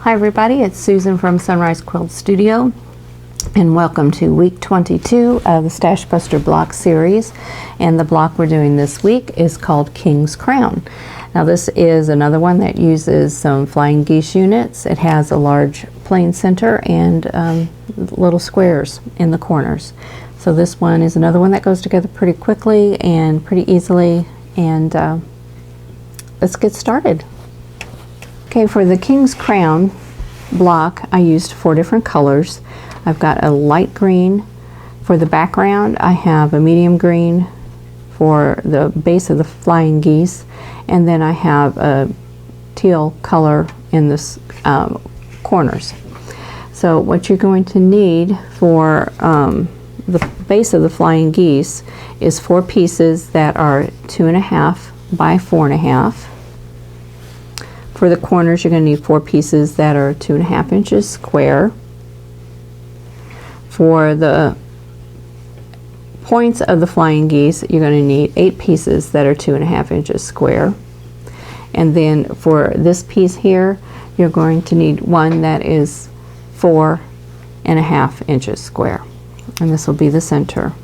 Hi everybody, it's Susan from Sunrise Quilt Studio, and welcome to week 22 of the Stash Buster block series. And the block we're doing this week is called King's Crown. Now this is another one that uses some flying geese units. It has a large plain center and little squares in the corners. So this one is another one that goes together pretty quickly and pretty easily, and let's get started. Okay, for the King's Crown block, I used 4 different colors. I've got a light green for the background. I have a medium green for the base of the flying geese, and then I have a teal color in the corners. So what you're going to need for the base of the flying geese is 4 pieces that are 2.5 by 4.5. For the corners, you're going to need 4 pieces that are 2.5 inches square. For the points of the flying geese, you're going to need 8 pieces that are 2.5 inches square. And then for this piece here, you're going to need one that is 4.5 inches square. And this will be the center.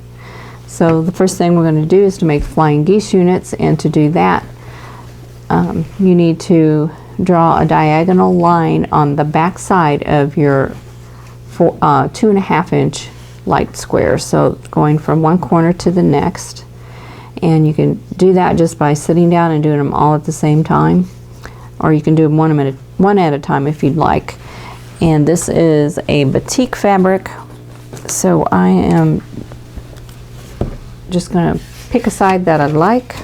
So the first thing we're going to do is to make flying geese units, and to do that, you need to draw a diagonal line on the back side of your 2.5 inch light square. So going from one corner to the next, and you can do that just by sitting down and doing them all at the same time, or you can do them one at a time if you'd like. And this is a batik fabric, so I am just going to pick a side that I like.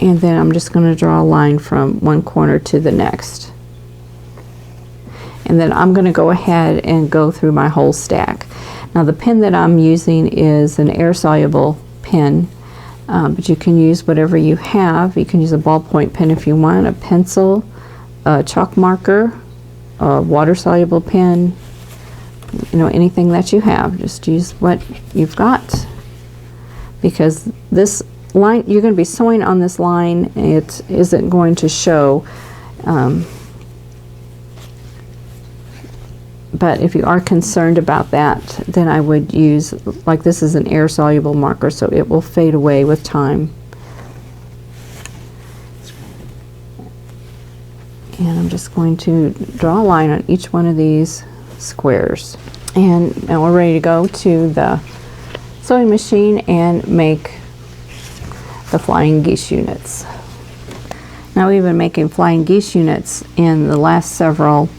And then I'm just going to draw a line from one corner to the next. And then I'm going to go ahead and go through my whole stack. Now the pen that I'm using is an air-soluble pen, but you can use whatever you have. You can use a ballpoint pen if you want, a pencil, a chalk marker, a water-soluble pen, anything that you have. Just use what you've got, because this line, you're going to be sewing on this line, it isn't going to show, but if you are concerned about that, then I would use, like, this is an air soluble marker, so it will fade away with time. And I'm just going to draw a line on each one of these squares, and now we're ready to go to the sewing machine and make the flying geese units. Now we've been making flying geese units in the last several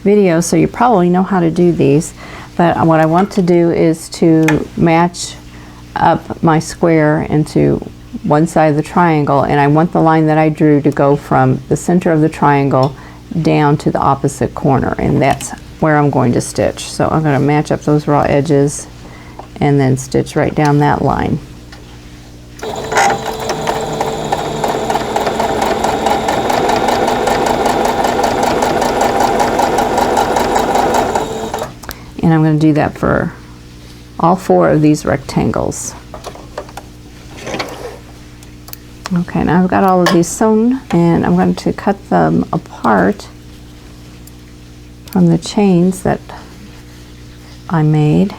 videos, so you probably know how to do these, but what I want to do is to match up my square into one side of the triangle, and I want the line that I drew to go from the center of the triangle down to the opposite corner, and that's where I'm going to stitch. So I'm going to match up those raw edges and then stitch right down that line. And I'm going to do that for all 4 of these rectangles. Okay, now I've got all of these sewn, and I'm going to cut them apart from the chains that I made.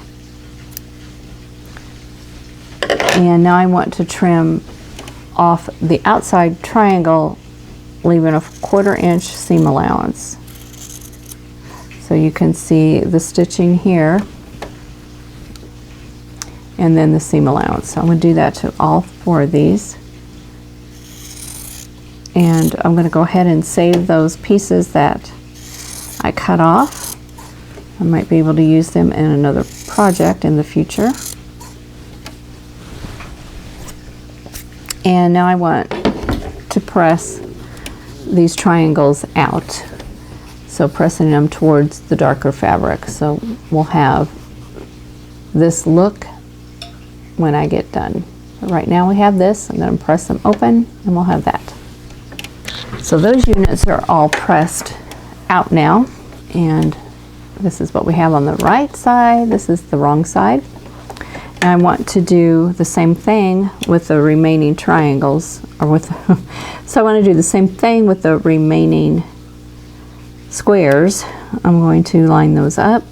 And now I want to trim off the outside triangle, leaving a 1/4 inch seam allowance. So you can see the stitching here, and then the seam allowance. So I'm going to do that to all 4 of these. And I'm going to go ahead and save those pieces that I cut off. I might be able to use them in another project in the future. And now I want to press these triangles out. So pressing them towards the darker fabric. So we'll have this look when I get done. But right now we have this. I'm going to press them open, and we'll have that. So those units are all pressed out now, and this is what we have on the right side. This is the wrong side. I want to do the same thing with the remaining triangles, or with so I want to do the same thing with the remaining squares. I'm going to line those up,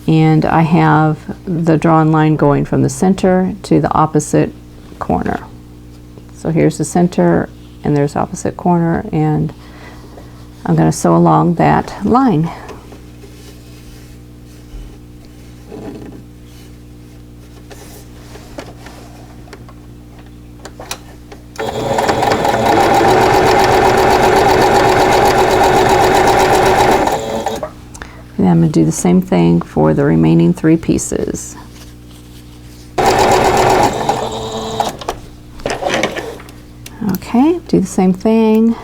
and I have the drawn line going from the center to the opposite corner. So here's the center, and there's opposite corner, and I'm going to sew along that line. And I'm going to do the same thing for the remaining 3 pieces. Okay, do the same thing.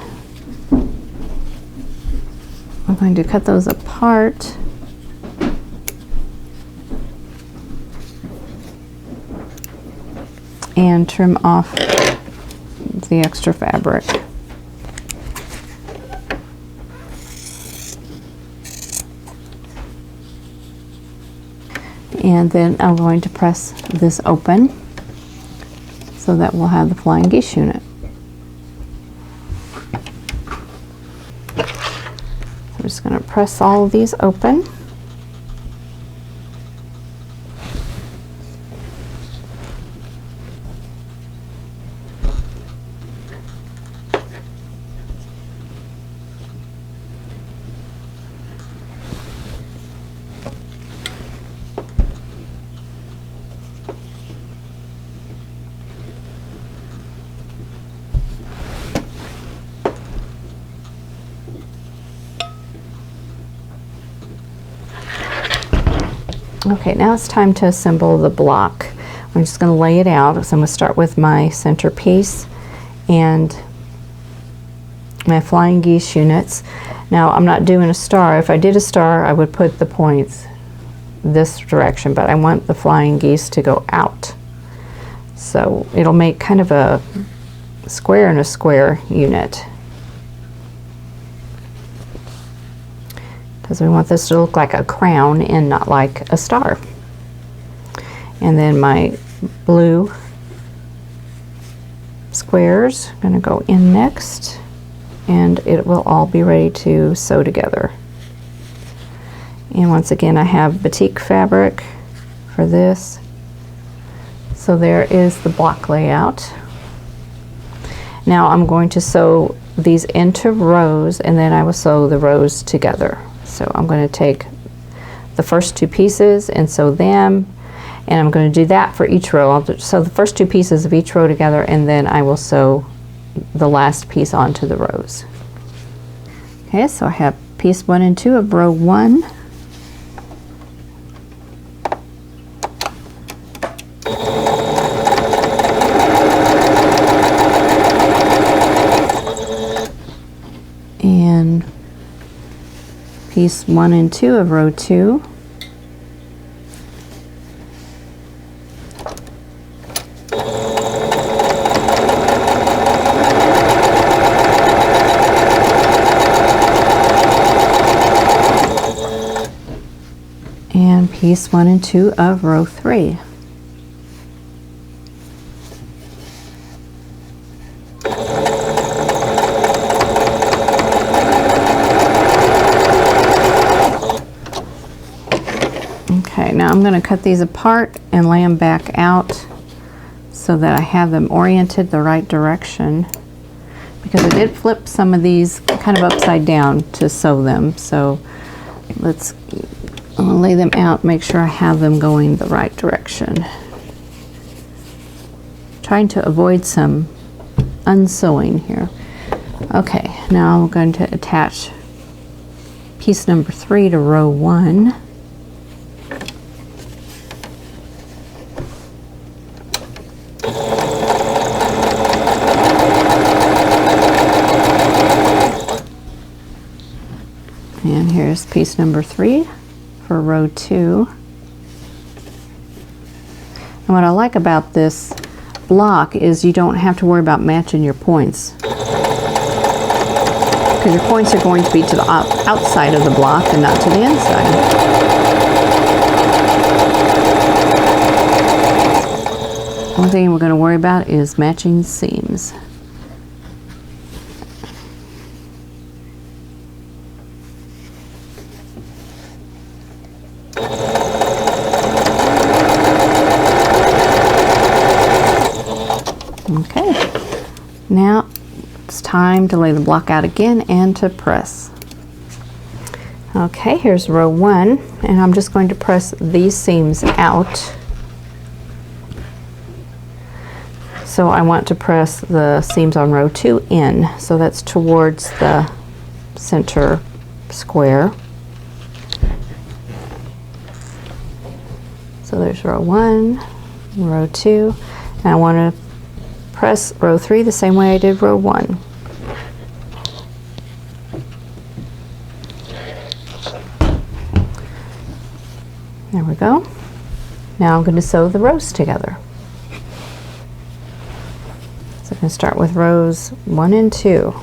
I'm going to cut those apart. And trim off the extra fabric. And then I'm going to press this open so that we'll have the flying geese unit. So I'm just going to press all of these open. Okay, now it's time to assemble the block. I'm just going to lay it out. So I'm going to start with my center piece and my flying geese units. Now I'm not doing a star. If I did a star, I would put the points this direction, but I want the flying geese to go out. So it'll make kind of a square and a square unit. Because we want this to look like a crown and not like a star. And then my blue squares are going to go in next, and it will all be ready to sew together. And once again, I have batik fabric for this. So there is the block layout. Now I'm going to sew these into rows, and then I will sew the rows together. So I'm going to take the first 2 pieces and sew them, and I'm going to do that for each row. I'll sew the first 2 pieces of each row together, and then I will sew the last piece onto the rows. Okay, so I have piece 1 and 2 of row 1. And piece 1 and 2 of row 2. And piece 1 and 2 of row 3. Okay, now I'm going to cut these apart and lay them back out so that I have them oriented the right direction, because I did flip some of these kind of upside down to sew them. So I'm going to lay them out, make sure I have them going the right direction. Trying to avoid some unsewing here. Okay, now I'm going to attach piece number 3 to row 1. And here's piece number 3 for row 2. And what I like about this block is you don't have to worry about matching your points, because your points are going to be to the outside of the block and not to the inside. Only thing we're going to worry about is matching seams. Okay, now it's time to lay the block out again and to press. Okay, here's row 1, and I'm just going to press these seams out. So I want to press the seams on row 2 in, so that's towards the center square. So there's row 1, row 2, and I want to press row 3 the same way I did row 1. There we go. Now I'm going to sew the rows together. So I'm going to start with rows 1 and 2,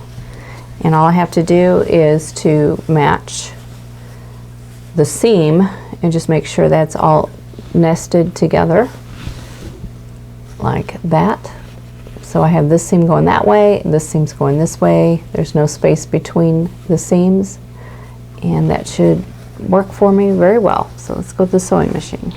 and all I have to do is to match the seam and just make sure that's all nested together like that. So I have this seam going that way, this seam's going this way. There's no space between the seams, and that should work for me very well. So let's go to the sewing machine.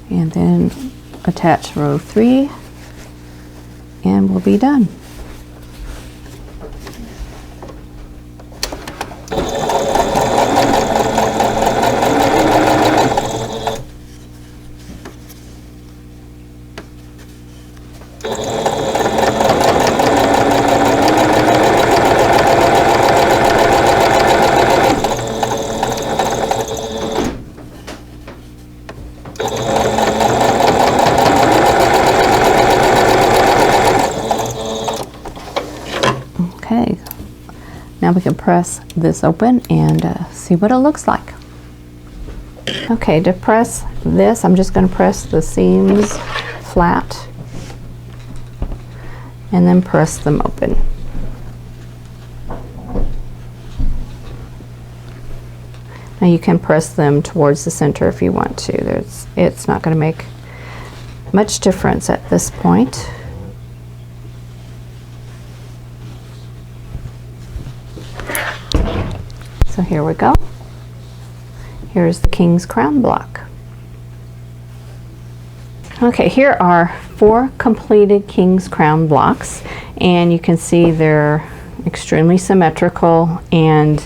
And then attach row 3 and we'll be done. Okay, now we can press this open and see what it looks like. Okay, to press this, I'm just going to press the seams flat and then press them open. Now you can press them towards the center if you want to. It's not going to make much difference at this point. So here we go. Here's the King's Crown block. Okay, here are 4 completed King's Crown blocks, and you can see they're extremely symmetrical, and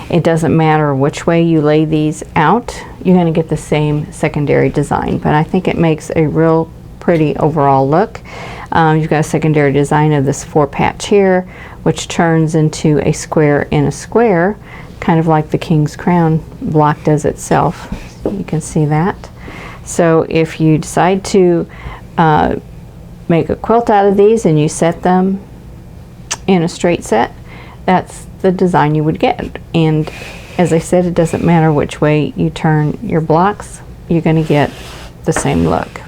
it doesn't matter which way you lay these out, you're going to get the same secondary design. But I think it makes a real pretty overall look. You've got a secondary design of this 4-patch here, which turns into a square in a square, kind of like the King's Crown block does itself. You can see that. So if you decide to make a quilt out of these and you set them in a straight set, that's the design you would get. And as I said, it doesn't matter which way you turn your blocks, you're going to get the same look.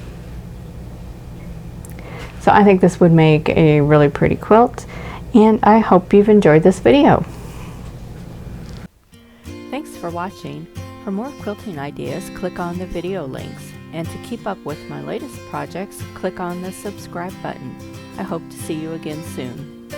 So I think this would make a really pretty quilt, and I hope you've enjoyed this video. Thanks for watching. For more quilting ideas, click on the video links. And to keep up with my latest projects, click on the subscribe button. I hope to see you again soon.